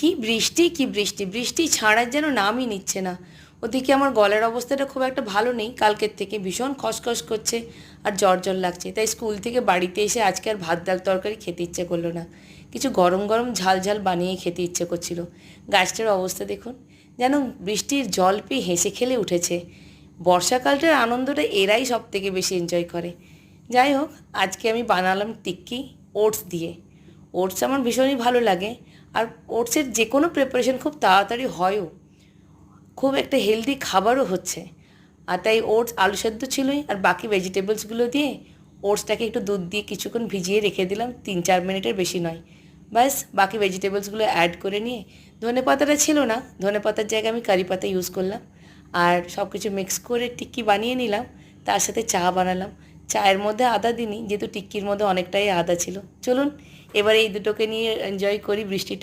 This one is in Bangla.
কি বৃষ্টি কি বৃষ্টি, বৃষ্টি ছাড়ার যেন নামই নিচ্ছে না। ওদিকে আমার গলার অবস্থাটা খুব একটা ভালো নেই, কালকের থেকে ভীষণ খসখস করছে আর জ্বর জ্বর লাগছে। তাই স্কুল থেকে বাড়িতে এসে আজকে আর ভাত ডাল তরকারি খেতে ইচ্ছে করলো না, কিছু গরম গরম ঝাল ঝাল বানিয়ে খেতে ইচ্ছে করছিল। গাছটার অবস্থা দেখুন, যেন বৃষ্টির জল পেয়ে হেসে খেলে উঠেছে। বর্ষাকালটার আনন্দটা এরাই সব থেকে বেশি এনজয় করে। যাই হোক, আজকে আমি বানালাম টিক্কি ওটস দিয়ে। ওটস আমার ভীষণই ভালো লাগে, আর ওটসের যে কোনো প্রিপারেশন খুব তাড়াতাড়ি হয়ও, খুব একটা হেলদি খাবারও হচ্ছে। আর তাই ওটস আলু সেদ্ধ ছিলই, আর বাকি ভেজিটেবলসগুলো দিয়ে ওটসটাকে একটু দুধ দিয়ে কিছুক্ষণ ভিজিয়ে রেখে দিলাম, 3-4 মিনিটের বেশি নয়। ব্যাস বাকি ভেজিটেবলসগুলো অ্যাড করে নিয়ে, ধনে পাতাটা ছিল না, ধনে পাতার জায়গায় আমি কারি পাতা ইউজ করলাম, আর সব কিছু মিক্স করে টিক্কি বানিয়ে নিলাম। তার সাথে চা বানালাম। চায়ের মধ্যে আদা দিইনি, যেহেতু টিক্কির মধ্যে অনেকটাই আদা ছিল। চলুন এবার এই দুটোকে নিয়ে এনজয় করি বৃষ্টিটা।